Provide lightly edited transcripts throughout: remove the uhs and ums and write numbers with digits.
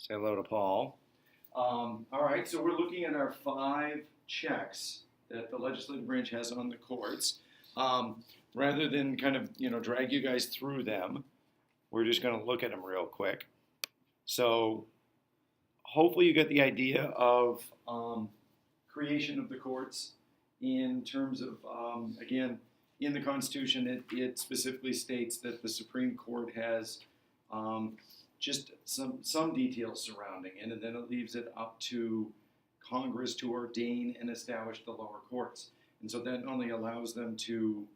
Say hello to Paul. All right, so we're looking at our 5 checks that the legislative branch has on the courts. Um, Rather than kind of drag you guys through them, we're just going to look at them real quick. So hopefully you get the idea of creation of the courts in terms of again in the Constitution. It specifically states that the Supreme Court has just some details surrounding it, and then it leaves it up to Congress to ordain and establish the lower courts. And so that not only allows them to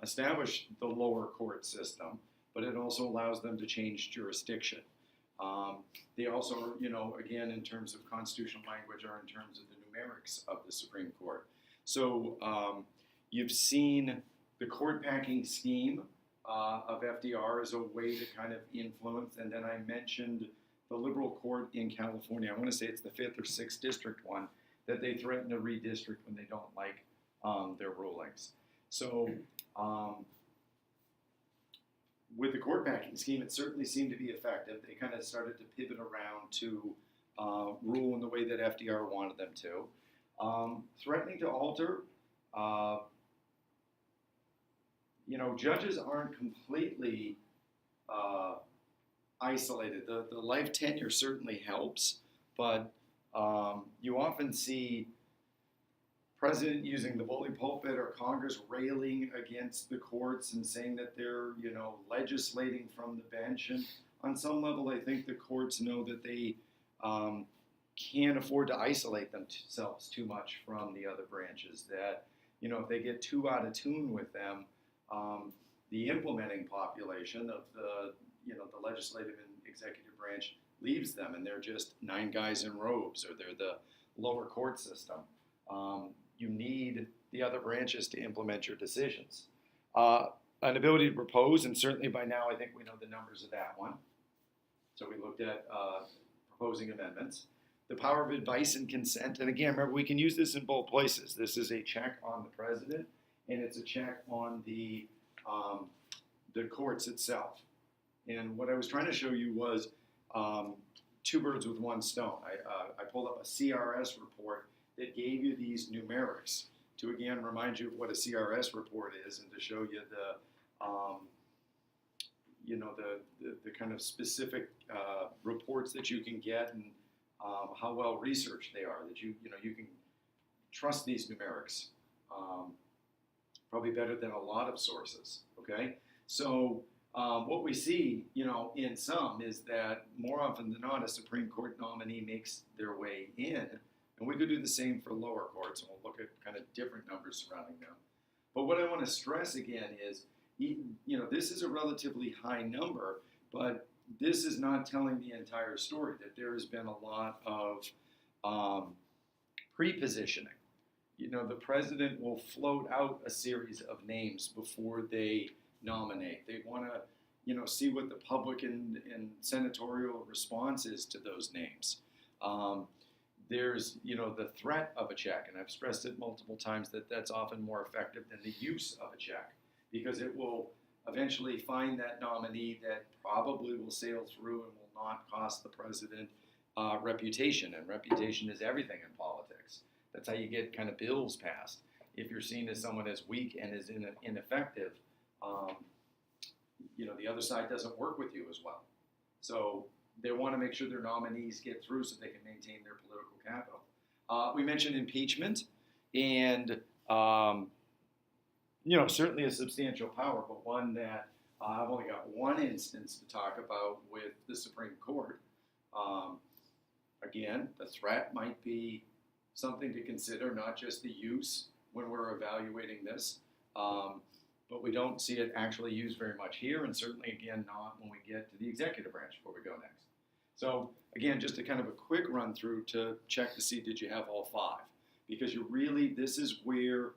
establish the lower court system, but it also allows them to change jurisdiction. They also, again, in terms of constitutional language, are in terms of the numerics of the Supreme Court. So you've seen the court packing scheme of FDR as a way to kind of influence. And then I mentioned the liberal court in California. I want to say it's the 5th or 6th district one that they threaten to redistrict when they don't like their rulings. So with the court packing scheme, it certainly seemed to be effective. They kind of started to pivot around to rule in the way that FDR wanted them to. Threatening to alter, judges aren't completely isolated. The life tenure certainly helps, but you often see president using the bully pulpit or Congress railing against the courts and saying that they're, legislating from the bench. And on some level, I think the courts know that they can't afford to isolate themselves too much from the other branches. That, if they get too out of tune with them, the implementing population of the legislative and executive branch leaves them, and they're just 9 guys in robes, or they're the lower court system. You need the other branches to implement your decisions. An ability to propose, and certainly by now I think we know the numbers of that one. So we looked at proposing amendments. The power of advice and consent, and again, remember, we can use this in both places. This is a check on the president, and it's a check on the courts itself. And what I was trying to show you was 2 birds with 1 stone. I pulled up a CRS report that gave you these numerics to, again, remind you of what a CRS report is, and to show you the kind of specific reports that you can get, and how well researched they are, that you can trust these numerics probably better than a lot of sources. Okay, so what we see, in some, is that more often than not, a Supreme Court nominee makes their way in. And we could do the same for lower courts, and we'll look at kind of different numbers surrounding them. But what I want to stress again is, this is a relatively high number, but this is not telling the entire story, that there has been a lot of pre-positioning. The president will float out a series of names before they nominate. They want to, see what the public and senatorial response is to those names. There's, the threat of a check, and I've stressed it multiple times that that's often more effective than the use of a check, because it will eventually find that nominee that probably will sail through and will not cost the president reputation, and reputation is everything in politics. That's how you get kind of bills passed. If you're seen as someone as weak and as ineffective, the other side doesn't work with you as well. So they want to make sure their nominees get through so they can maintain their political capital. We mentioned impeachment, and certainly a substantial power, but one that I've only got one instance to talk about with the Supreme Court. Again, the threat might be something to consider, not just the use when we're evaluating this, but we don't see it actually used very much here, and certainly, again, not when we get to the executive branch before we go next. So, again, just a kind of a quick run through to check to see, did you have all 5? Because this is where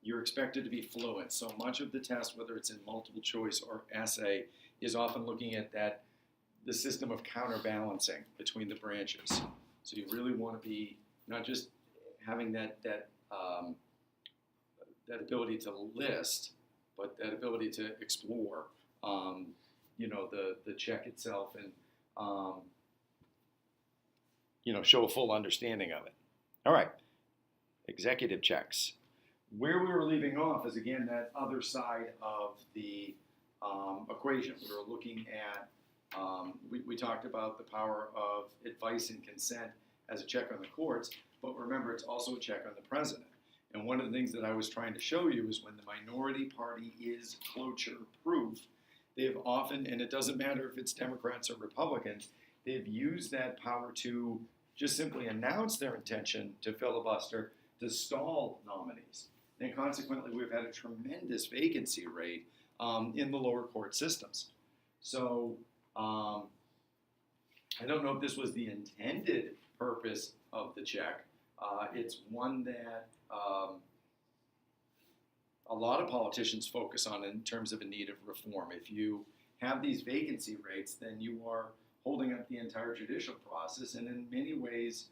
you're expected to be fluent. So much of the test, whether it's in multiple choice or essay, is often looking at the system of counterbalancing between the branches. So you really want to be not just having that ability to list, but that ability to explore, the check itself, and um, show a full understanding of it. All right, executive checks. Where we were leaving off is, again, that other side of the equation. We were looking at, we talked about the power of advice and consent as a check on the courts, but remember, it's also a check on the president. And one of the things that I was trying to show you is when the minority party is cloture proof, they've often, and it doesn't matter if it's Democrats or Republicans, they've used that power to just simply announce their intention to filibuster, to stall nominees. And consequently, we've had a tremendous vacancy rate in the lower court systems. So I don't know if this was the intended purpose of the check. It's one that a lot of politicians focus on in terms of a need of reform. If you have these vacancy rates, then you are holding up the entire judicial process, and in many ways,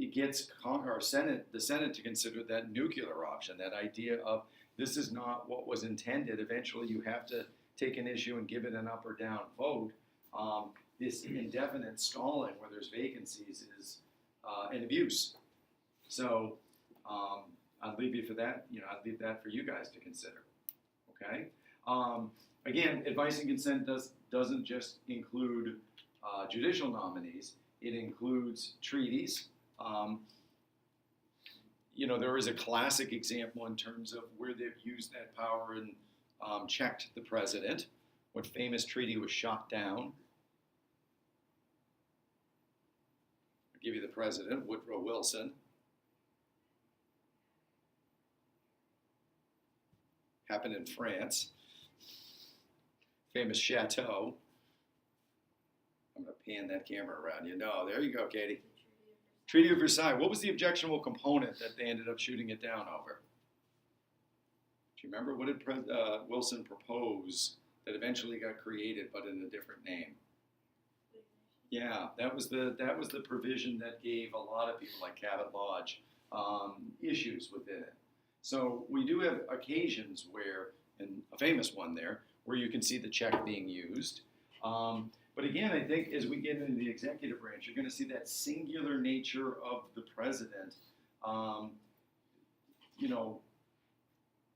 it gets the Senate to consider that nuclear option, that idea of this is not what was intended. Eventually, you have to take an issue and give it an up or down vote. This indefinite stalling where there's vacancies is an abuse. So I'd leave you for that. I'd leave that for you guys to consider. Okay. Again, advice and consent doesn't just include judicial nominees. It includes treaties. There is a classic example in terms of where they've used that power and checked the president. What famous treaty was shot down? I'll give you the president, Woodrow Wilson. Happened in France. Famous chateau. I'm going to pan that camera around you. No, there you go, Katie. Treaty of Versailles. What was the objectionable component that they ended up shooting it down over? Do you remember? What did Wilson propose that eventually got created, but in a different name? Yeah, that was the provision that gave a lot of people like Cabot Lodge issues within it. So we do have occasions where, and a famous one there, where you can see the check being used. But again, I think as we get into the executive branch, you're going to see that singular nature of the president,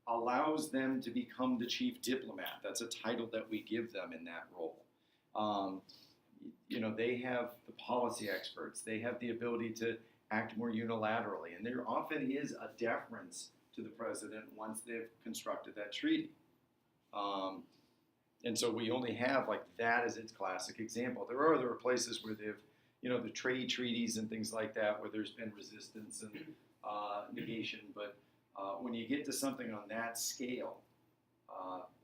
allows them to become the chief diplomat. That's a title that we give them in that role. They have the policy experts. They have the ability to act more unilaterally. And there often is a deference to the president once they've constructed that treaty. And so we only have like that as its classic example. There are other places where they've, the trade treaties and things like that, where there's been resistance and negation. But when you get to something on that scale,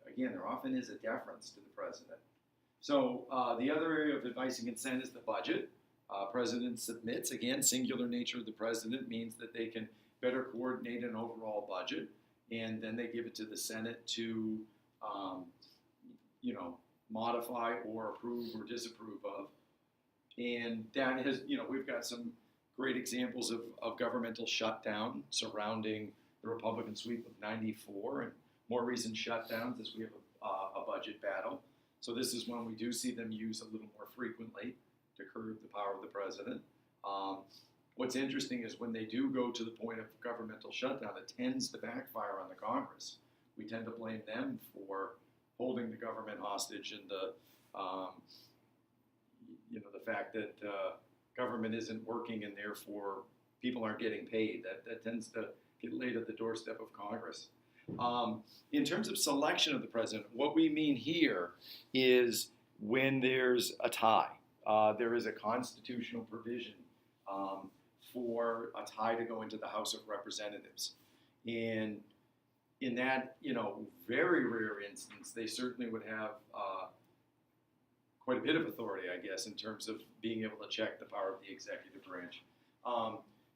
again, there often is a deference to the president. So the other area of advice and consent is the budget. President submits. Again, singular nature of the president means that they can better coordinate an overall budget, and then they give it to the Senate to modify or approve or disapprove of. And that has, we've got some great examples of governmental shutdown surrounding the Republican sweep of '94 and more recent shutdowns as we have a budget battle. So this is one we do see them use a little more frequently to curb the power of the president. What's interesting is when they do go to the point of governmental shutdown, it tends to backfire on the Congress. We tend to blame them for holding the government hostage and the fact that government isn't working and therefore people aren't getting paid. That tends to get laid at the doorstep of Congress. In terms of selection of the president, what we mean here is when there's a tie. There is a constitutional provision for a tie to go into the House of Representatives. And in that, very rare instance, they certainly would have quite a bit of authority, I guess, in terms of being able to check the power of the executive branch.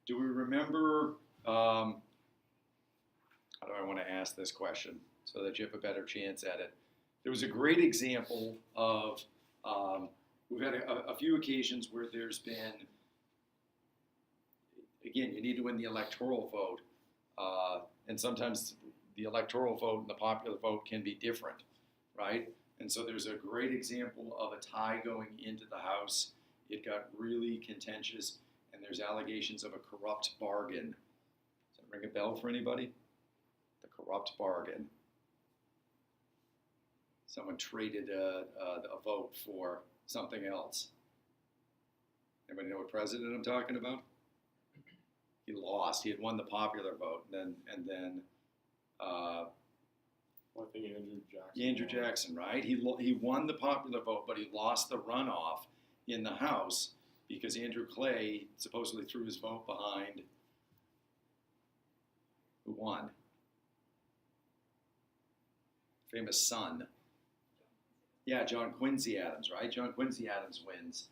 Do we remember, how do I want to ask this question so that you have a better chance at it? There was a great example of, we've had a few occasions where there's been, again, you need to win the electoral vote, and sometimes the electoral vote and the popular vote can be different, right? And so there's a great example of a tie going into the House. It got really contentious, and there's allegations of a corrupt bargain. Does that ring a bell for anybody? The corrupt bargain. Someone traded a vote for something else. Anybody know what president I'm talking about? He lost. He had won the popular vote, and then I think Andrew Jackson. Andrew Jackson, right? He won the popular vote, but he lost the runoff in the House because Andrew Clay supposedly threw his vote behind who won? Famous son. Yeah, John Quincy Adams, right? John Quincy Adams wins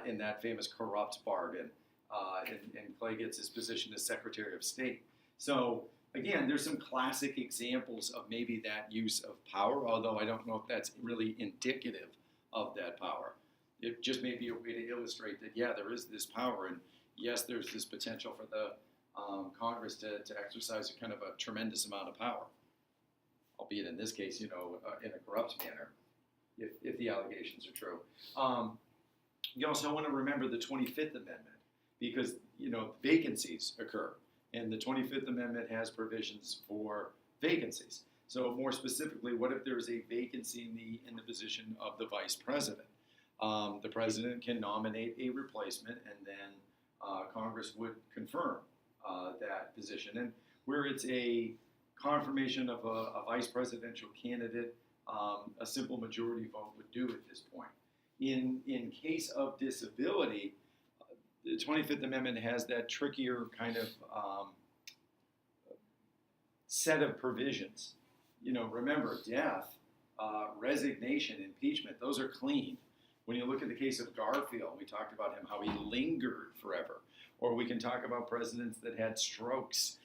in that famous corrupt bargain, and Clay gets his position as Secretary of State. So again, there's some classic examples of maybe that use of power, although I don't know if that's really indicative of that power. It just may be a way to illustrate that, yeah, there is this power, and yes, there's this potential for the Congress to exercise a kind of a tremendous amount of power, albeit in this case, in a corrupt manner, if the allegations are true. You also want to remember the 25th Amendment, because, vacancies occur. And the 25th Amendment has provisions for vacancies. So more specifically, what if there's a vacancy in the position of the vice president? The president can nominate a replacement, and then Congress would confirm that position. And where it's a confirmation of a vice presidential candidate, a simple majority vote would do at this point. In case of disability, the 25th Amendment has that trickier kind of set of provisions. Remember, death, resignation, impeachment, those are clean. When you look at the case of Garfield, we talked about him, how he lingered forever. Or we can talk about presidents that had strokes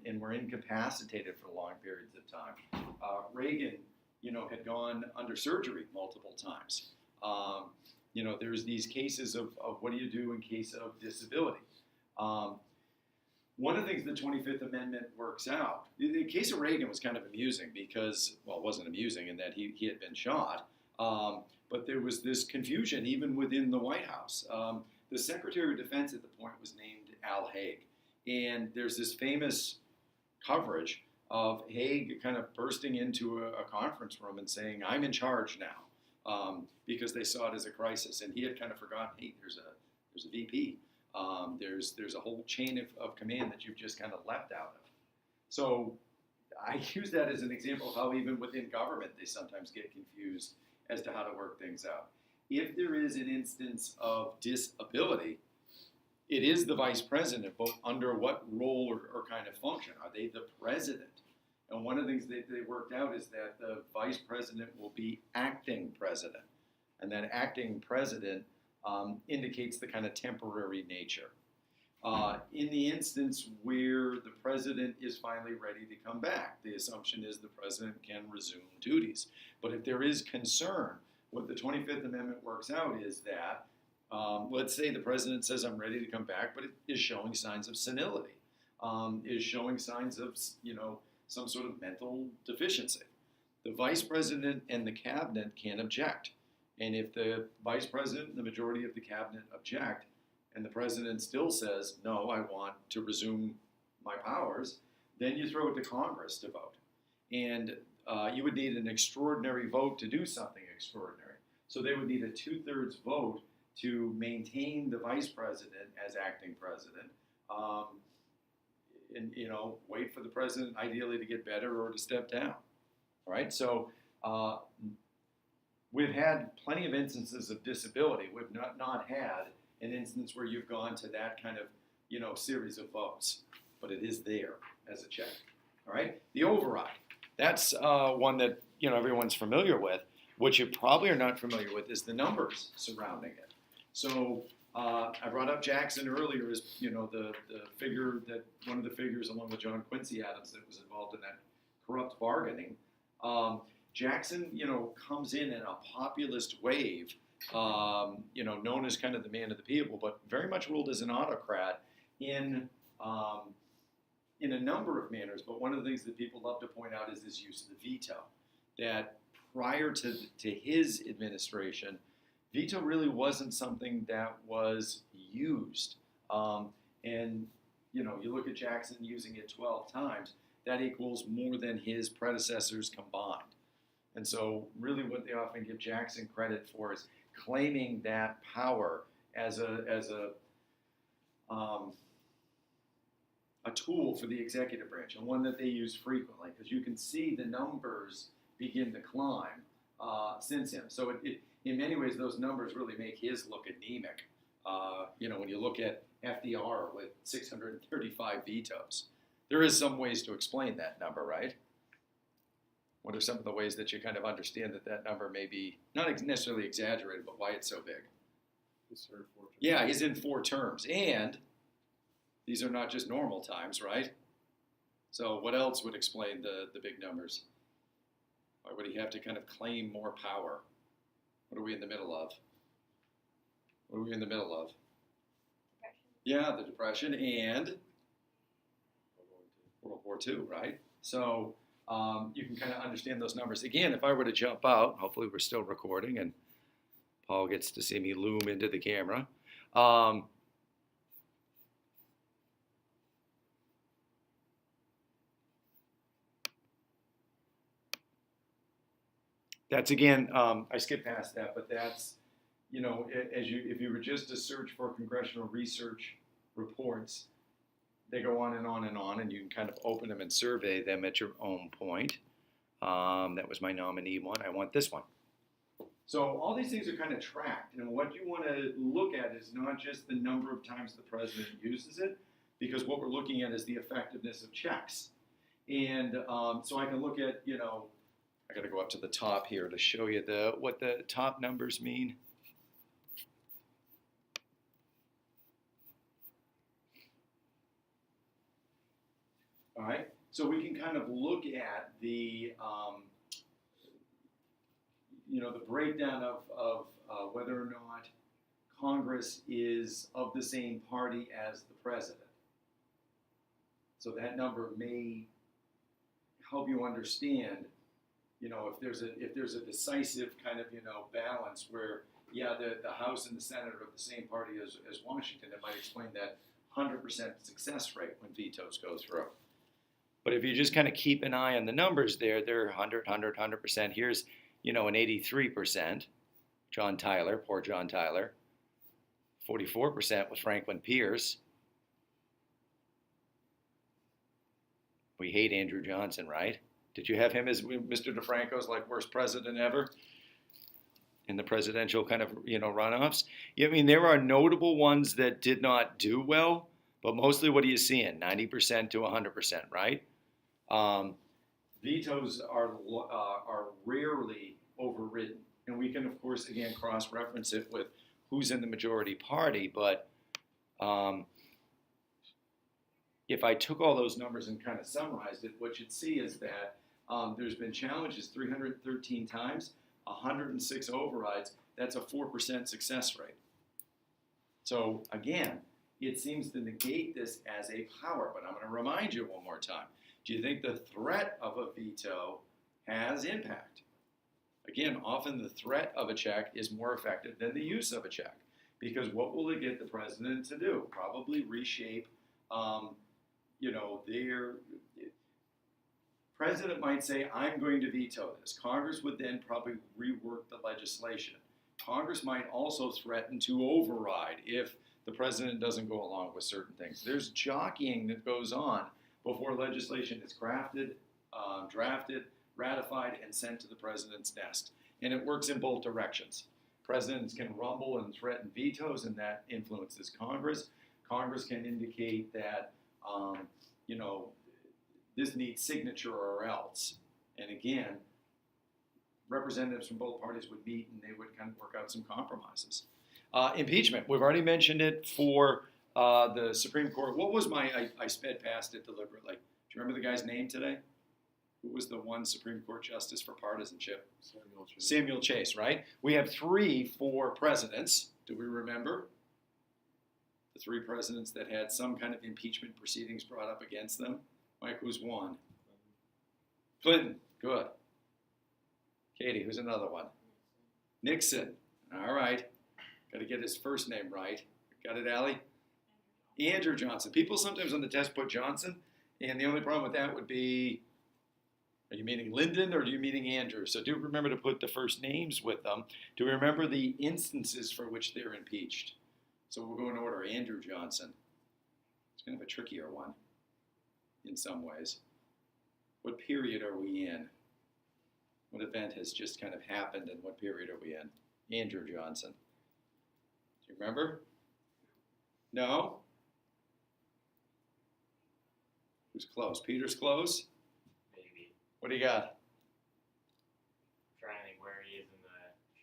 and were incapacitated for long periods of time. Reagan, had gone under surgery multiple times. There's these cases of what do you do in case of disability. One of the things the 25th Amendment works out, the case of Reagan was kind of amusing because, well, it wasn't amusing in that he had been shot, but there was this confusion even within the White House. The Secretary of Defense at the point was named Al Haig, and there's this famous coverage of Haig kind of bursting into a conference room and saying, "I'm in charge now," because they saw it as a crisis, and he had kind of forgotten, hey, there's a VP. There's a whole chain of command that you've just kind of left out of. So I use that as an example of how even within government they sometimes get confused as to how to work things out. If there is an instance of disability, it is the vice president, but under what role or kind of function? Are they the president? And one of the things that they worked out is that the vice president will be acting president. And that acting president indicates the kind of temporary nature. In the instance where the president is finally ready to come back, the assumption is the president can resume duties. But if there is concern, what the 25th Amendment works out is that, let's say the president says, I'm ready to come back, but it is showing signs of senility, is showing signs of, some sort of mental deficiency. The vice president and the cabinet can object. And if the vice president and the majority of the cabinet object, and the president still says, no, I want to resume my powers, then you throw it to Congress to vote. And you would need an extraordinary vote to do something extraordinary. So they would need a 2/3 vote to maintain the vice president as acting president, and wait for the president ideally to get better or to step down. All right, so we've had plenty of instances of disability. We've not had an instance where you've gone to that kind of series of votes, but it is there as a check. All right, the override. That's one that everyone's familiar with. What you probably are not familiar with is the numbers surrounding it. So I brought up Jackson earlier as the figure that one of the figures along with John Quincy Adams that was involved in that corrupt bargaining. Jackson comes in a populist wave, known as kind of the man of the people, but very much ruled as an autocrat in a number of manners. But one of the things that people love to point out is his use of the veto. That prior to his administration, veto really wasn't something that was used. And you know, you look at Jackson using it 12 times, that equals more than his predecessors combined. And so, really, what they often give Jackson credit for is claiming that power as a tool for the executive branch, and one that they use frequently, because you can see the numbers begin to climb since him. So it, in many ways, those numbers really make his look anemic. You know, when you look at FDR with 635 vetoes, there is some ways to explain that number, right? What are some of the ways that you kind of understand that that number may be not necessarily exaggerated, but why it's so big? He's served 4 terms. Yeah, he's in 4 terms, and these are not just normal times, right? So what else would explain the big numbers? Why would he have to kind of claim more power? What are we in the middle of? What are we in the middle of? Depression. Yeah, the Depression and World War II, right? So you can kind of understand those numbers. Again, if I were to jump out, hopefully we're still recording and Paul gets to see me loom into the camera. That's again, I skipped past that, but that's, you know, if you were just to search for congressional research reports, they go on and on and on, and you can kind of open them and survey them at your own point. That was my nominee one. I want this one. So all these things are kind of tracked, and what you want to look at is not just the number of times the president uses it, because what we're looking at is the effectiveness of checks. And so I can look at, you know, I got to go up to the top here to show you what the top numbers mean. All right, so we can kind of look at the, you know, the breakdown of whether or not Congress is of the same party as the president. So that number may help you understand, you know, if there's a decisive kind of, you know, balance where, yeah, the House and the Senate are of the same party as Washington, it might explain that 100% success rate when vetoes go through. But if you just kind of keep an eye on the numbers there, they're 100%. Here's, you know, an 83%, John Tyler, poor John Tyler. 44% with Franklin Pierce. We hate Andrew Johnson, right? Did you have him as Mr. DeFranco's like worst president ever in the presidential kind of, you know, runoffs? I mean, there are notable ones that did not do well, but mostly what are you seeing? 90% to 100%, right? Vetoes are rarely overridden, and we can, of course, again cross-reference it with who's in the majority party. But if I took all those numbers and kind of summarized it, what you'd see is that there's been challenges 313 times, 106 overrides. That's a 4% success rate. So again, it seems to negate this as a power, but I'm going to remind you one more time. Do you think the threat of a veto has impact? Again, often the threat of a check is more effective than the use of a check, because what will it get the president to do? Probably reshape, you know, president might say, I'm going to veto this. Congress would then probably rework the legislation. Congress might also threaten to override if the president doesn't go along with certain things. There's jockeying that goes on before legislation is crafted, drafted, ratified, and sent to the president's desk. And it works in both directions. Presidents can rumble and threaten vetoes, and that influences Congress. Congress can indicate that, you know, this needs signature or else. And again, representatives from both parties would meet and they would kind of work out some compromises. Impeachment, we've already mentioned it for the Supreme Court. What was I sped past it deliberately. Do you remember the guy's name today? Who was the one Supreme Court justice for partisanship? Samuel Chase. Samuel Chase, right? We have 3 for presidents. Do we remember? The 3 presidents that had some kind of impeachment proceedings brought up against them. Mike, who's one? Clinton. Good. Katie, who's another one? Nixon. All right. Got to get his first name right. Got it, Allie? Andrew Johnson. People sometimes on the test put Johnson, and the only problem with that would be, are you meaning Lyndon or are you meaning Andrew? So do remember to put the first names with them to remember the instances for which they're impeached. So we'll go in order. Andrew Johnson. It's kind of a trickier one in some ways. What period are we in? What event has just kind of happened and what period are we in? Andrew Johnson. Do you remember? No? Who's close? Peter's close? Maybe. What do you got? Trying to think where he is in the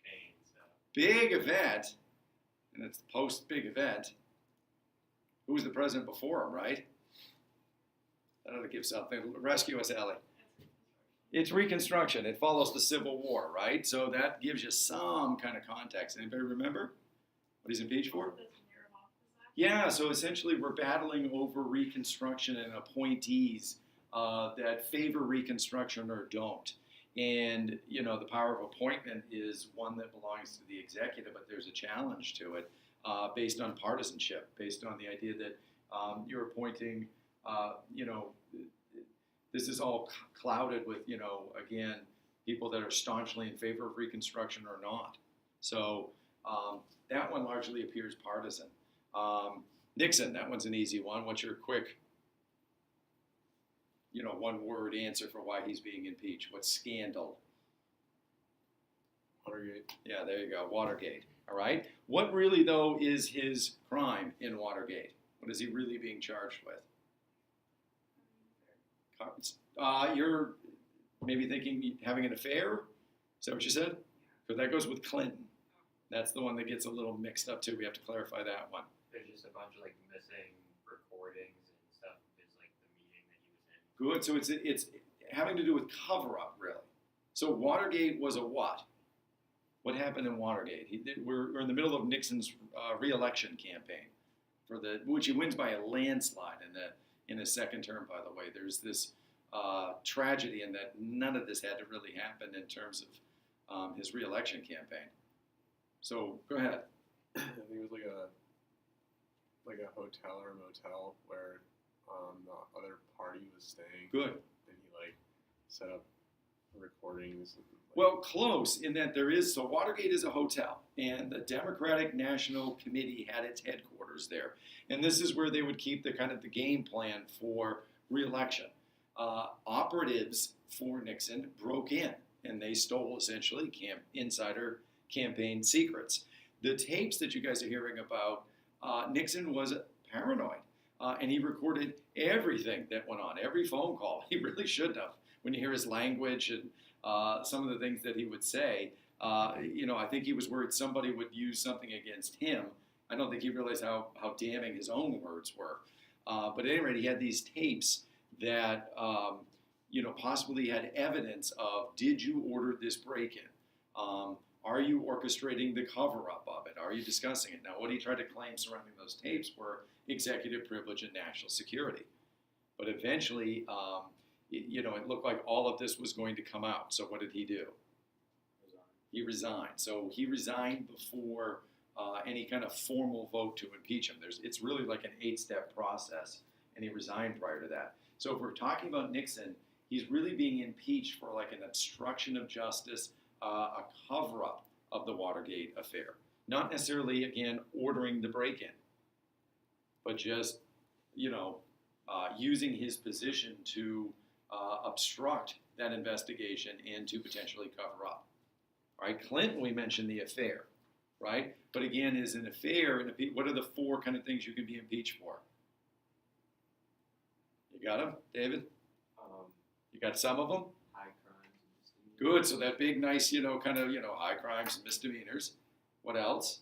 chain. So Big event, and it's post-big event. Who was the president before him, right? That ought to give something. Rescue us, Allie. It's Reconstruction. It follows the Civil War, right? So that gives you some kind of context. Anybody remember what he's impeached for? Yeah, so essentially we're battling over Reconstruction and appointees that favor Reconstruction or don't. And, you know, the power of appointment is one that belongs to the executive, but there's a challenge to it based on partisanship, based on the idea that you're appointing, you know, this is all clouded with, you know, again, people that are staunchly in favor of Reconstruction or not. So that one largely appears partisan. Nixon, that one's an easy one. What's your quick, you know, one-word answer for why he's being impeached? What scandal? Watergate. Yeah, there you go, Watergate. All right. What really, though, is his crime in Watergate? What is he really being charged with? You're maybe thinking having an affair? Is that what you said? Because that goes with Clinton. That's the one that gets a little mixed up, too. We have to clarify that one. there's just a bunch of like missing recordings and stuff of his like the meeting that he was in. Good. So it's having to do with cover-up, really. So Watergate was a what? What happened in Watergate? We're in the middle of Nixon's re-election campaign, which he wins by a landslide in his second term. By the way, there's this tragedy in that none of this had to really happen in terms of his re-election campaign. So go ahead. I think it was like a hotel or a motel where the other party was staying. Good. And he like set up recordings. And, like, Well, close in that so Watergate is a hotel, and the Democratic National Committee had its headquarters there. And this is where they would keep the kind of the game plan for re-election. Operatives for Nixon broke in, and they stole essentially insider campaign secrets. The tapes that you guys are hearing about, Nixon was paranoid, and he recorded everything that went on, every phone call. He really shouldn't have. When you hear his language and some of the things that he would say, I think he was worried somebody would use something against him. I don't think he realized how damning his own words were. But at any rate, he had these tapes that, possibly had evidence of, did you order this break-in? Are you orchestrating the cover-up of it? Are you discussing it? Now, what he tried to claim surrounding those tapes were executive privilege and national security. But eventually, it looked like all of this was going to come out. So what did he do? He resigned. So he resigned before any kind of formal vote to impeach him. It's really like an 8-step process, and he resigned prior to that. So if we're talking about Nixon, he's really being impeached for like an obstruction of justice, a cover-up of the Watergate affair. Not necessarily, again, ordering the break-in, but just, using his position to obstruct that investigation and to potentially cover up. All right, Clinton, we mentioned the affair, right? But again, is an affair, what are the 4 kind of things you can be impeached for? You got them, David? You got some of them? High crimes and misdemeanors. Good, so that big, nice, high crimes and misdemeanors. What else?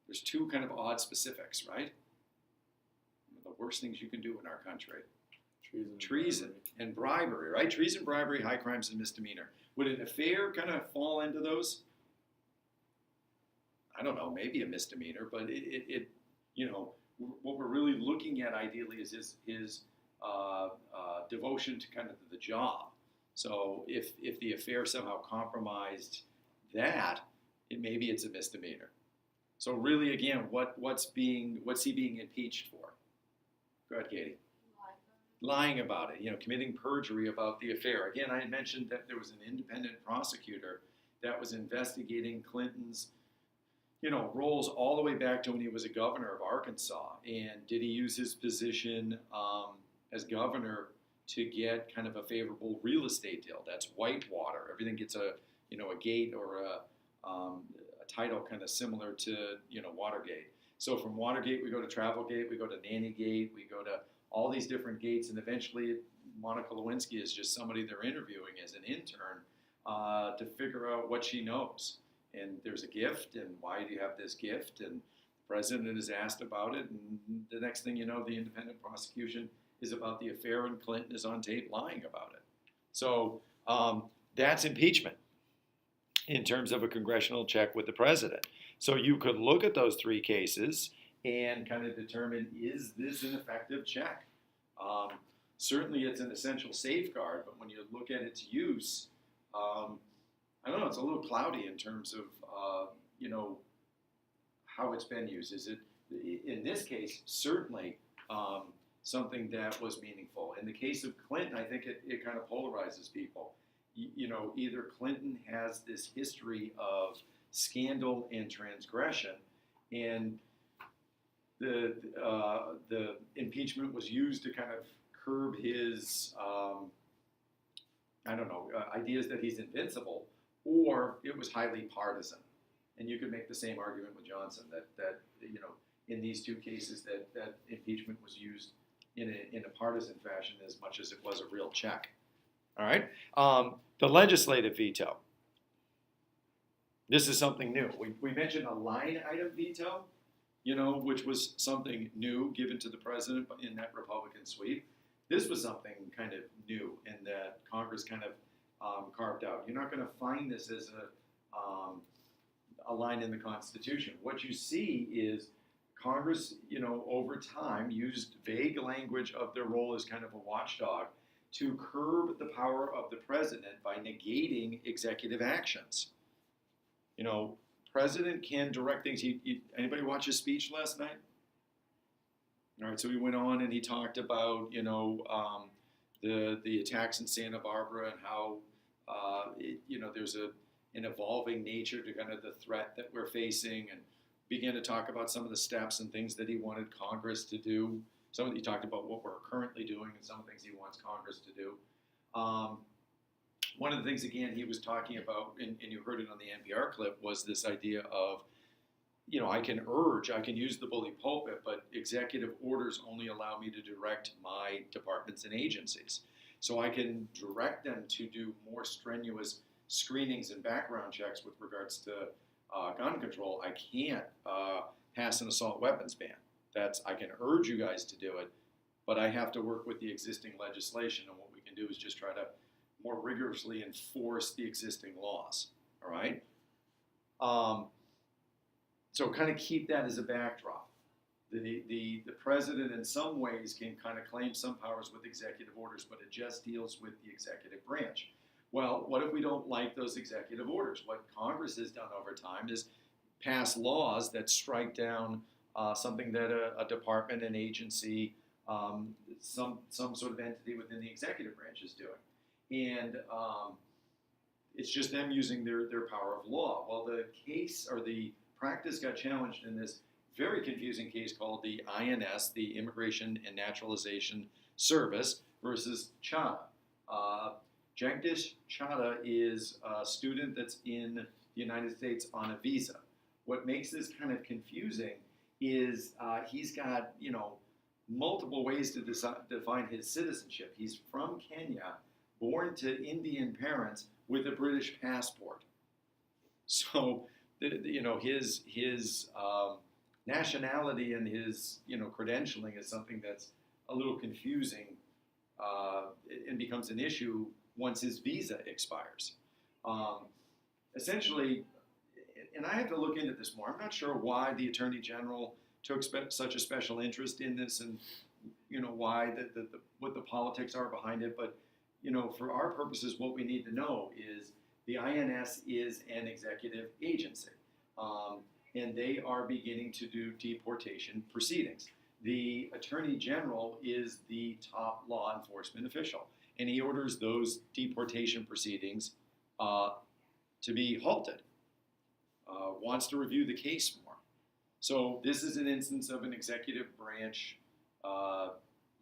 There's 2 kind of odd specifics, right? The worst things you can do in our country. Treason and bribery, right? Treason, bribery, high crimes, and misdemeanor. Would an affair kind of fall into those? I don't know, maybe a misdemeanor, but what we're really looking at ideally is his devotion to kind of the job. So if the affair somehow compromised that, maybe it's a misdemeanor. So really, again, what's he being impeached for? Go ahead, Katie. Lying about it, committing perjury about the affair. Again, I had mentioned that there was an independent prosecutor that was investigating Clinton's, roles all the way back to when he was a governor of Arkansas. And did he use his position as governor to get kind of a favorable real estate deal? That's Whitewater. Everything gets a gate or a title kind of similar to, Watergate. So from Watergate, we go to Travelgate, we go to Nannygate, we go to all these different gates, and eventually Monica Lewinsky is just somebody they're interviewing as an intern to figure out what she knows. And there's a gift, and why do you have this gift? And the president is asked about it, and the next thing you know, the independent prosecution is about the affair, and Clinton is on tape lying about it. So that's impeachment in terms of a congressional check with the president. So you could look at those three cases and kind of determine, is this an effective check? Certainly it's an essential safeguard, but when you look at its use, I don't know, it's a little cloudy in terms of, how it's been used. Is it, in this case, certainly something that was meaningful. In the case of Clinton, I think it kind of polarizes people. Either Clinton has this history of scandal and transgression, and the impeachment was used to kind of curb his, ideas that he's invincible, or it was highly partisan. And you could make the same argument with Johnson that in these two cases that impeachment was used in a partisan fashion as much as it was a real check. All right. The legislative veto. This is something new. We mentioned a line item veto, which was something new given to the president in that Republican sweep. This was something kind of new and that Congress kind of carved out. You're not going to find this as a line in the Constitution. What you see is Congress, over time used vague language of their role as kind of a watchdog to curb the power of the president by negating executive actions. President can direct things. Anybody watch his speech last night? All right, so he went on and he talked about, the attacks in Santa Barbara and how, there's an evolving nature to kind of the threat that we're facing, and began to talk about some of the steps and things that he wanted Congress to do. He talked about what we're currently doing and some things he wants Congress to do. One of the things, again, he was talking about, and you heard it on the NPR clip, was this idea of, I can use the bully pulpit, but executive orders only allow me to direct my departments and agencies. So I can direct them to do more strenuous screenings and background checks with regards to gun control. I can't pass an assault weapons ban. I can urge you guys to do it, but I have to work with the existing legislation, and what we can do is just try to more rigorously enforce the existing laws. All right? So kind of keep that as a backdrop. The president in some ways can kind of claim some powers with executive orders, but it just deals with the executive branch. Well, what if we don't like those executive orders? What Congress has done over time is pass laws that strike down something that a department, an agency, some sort of entity within the executive branch is doing. And it's just them using their power of law. Well, the case or the practice got challenged in this very confusing case called the INS, the Immigration and Naturalization Service, versus Chadha. Jagdish Chadha is a student that's in the United States on a visa. What makes this kind of confusing is he's got, multiple ways to define his citizenship. He's from Kenya, born to Indian parents with a British passport. So, his nationality and his, credentialing is something that's a little confusing and becomes an issue once his visa expires. Essentially, and I have to look into this more. I'm not sure why the Attorney General took such a special interest in this, and why what the politics are behind it. But for our purposes, what we need to know is the INS is an executive agency, and they are beginning to do deportation proceedings. The Attorney General is the top law enforcement official, and he orders those deportation proceedings to be halted, wants to review the case more. So this is an instance of an executive branch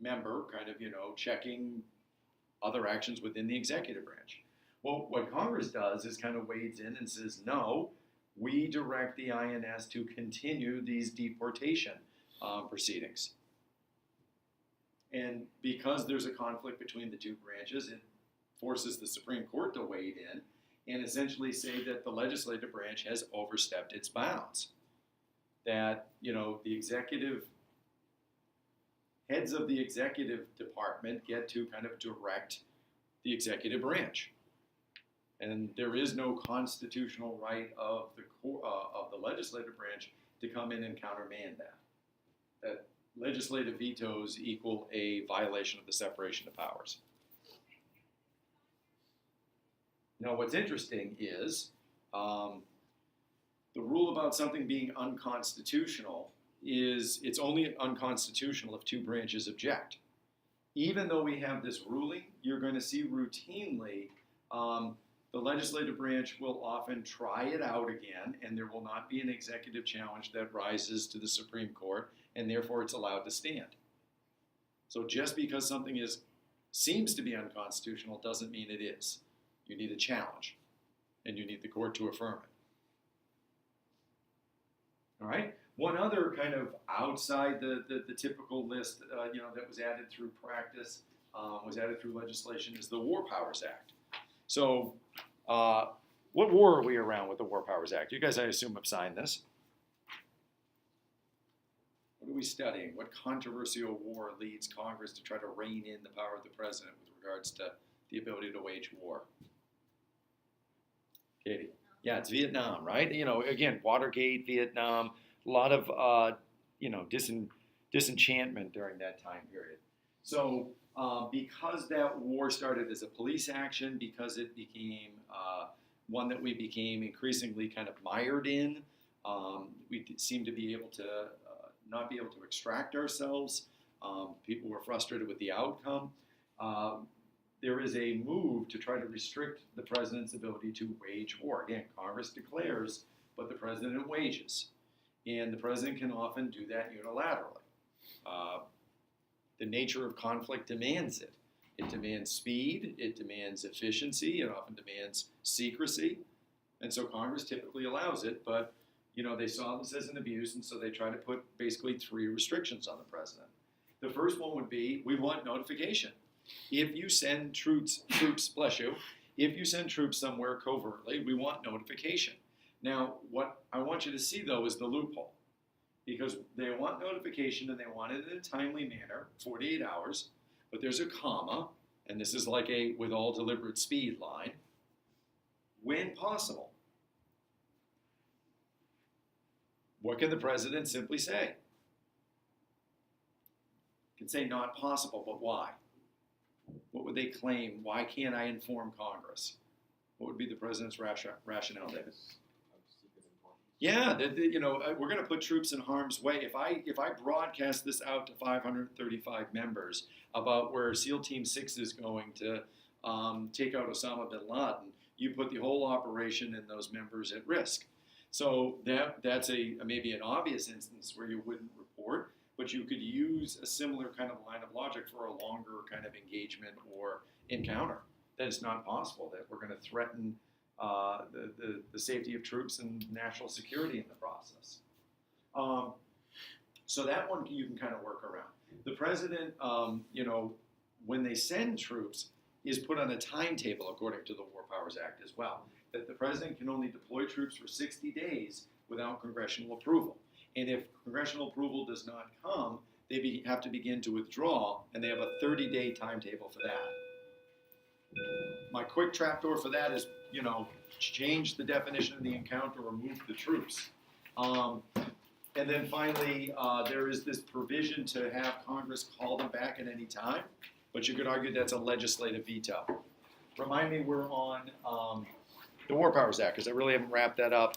member kind of, checking other actions within the executive branch. Well, what Congress does is kind of wades in and says, no, we direct the INS to continue these deportation proceedings. And because there's a conflict between the two branches, it forces the Supreme Court to wade in and essentially say that the legislative branch has overstepped its bounds. That, the executive heads of the executive department get to kind of direct the executive branch. And there is no constitutional right of the legislative branch to come in and countermand that. That legislative vetoes equal a violation of the separation of powers. Now, what's interesting is the rule about something being unconstitutional is it's only unconstitutional if two branches object. Even though we have this ruling, you're going to see routinely the legislative branch will often try it out again, and there will not be an executive challenge that rises to the Supreme Court, and therefore it's allowed to stand. So just because something seems to be unconstitutional doesn't mean it is. You need a challenge, and you need the court to affirm it. All right? One other kind of outside the typical list, that was added through practice, was added through legislation is the War Powers Act. So, what war are we around with the War Powers Act? You guys, I assume, have signed this. What are we studying? What controversial war leads Congress to try to rein in the power of the president with regards to the ability to wage war? Katie? Yeah, it's Vietnam, right? Again, Watergate, Vietnam, a lot of, disenchantment during that time period. So, because that war started as a police action, because it became one that we became increasingly kind of mired in, we seemed to be able to not be able to extract ourselves. People were frustrated with the outcome. There is a move to try to restrict the president's ability to wage war. Again, Congress declares, but the president wages. And the president can often do that unilaterally. The nature of conflict demands it. It demands speed, it demands efficiency, it often demands secrecy. And so Congress typically allows it, but they saw this as an abuse, and so they try to put basically 3 restrictions on the president. The first one would be, we want notification. If you send troops, bless you, if you send troops somewhere covertly, we want notification. Now, what I want you to see, though, is the loophole. Because they want notification, and they want it in a timely manner, 48 hours, but there's a comma, and this is like a with all deliberate speed line, when possible. What can the president simply say? He can say not possible, but why? What would they claim? Why can't I inform Congress? What would be the president's rationale there? Yeah, we're going to put troops in harm's way. If I broadcast this out to 535 members about where SEAL Team 6 is going to take out Osama bin Laden, you put the whole operation and those members at risk. So that's maybe an obvious instance where you wouldn't report, but you could use a similar kind of line of logic for a longer kind of engagement or encounter. That it's not possible that we're going to threaten the safety of troops and national security in the process. So that one you can kind of work around. The president, when they send troops, is put on a timetable according to the War Powers Act as well, that the president can only deploy troops for 60 days without congressional approval. And if congressional approval does not come, they have to begin to withdraw, and they have a 30-day timetable for that. My quick trapdoor for that is, change the definition of the encounter or move the troops. And then finally, there is this provision to have Congress call them back at any time, but you could argue that's a legislative veto. Remind me, we're on the War Powers Act, because I really haven't wrapped that up.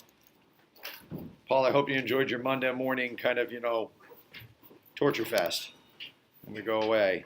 Paul, I hope you enjoyed your Monday morning kind of, torture fest when we go away.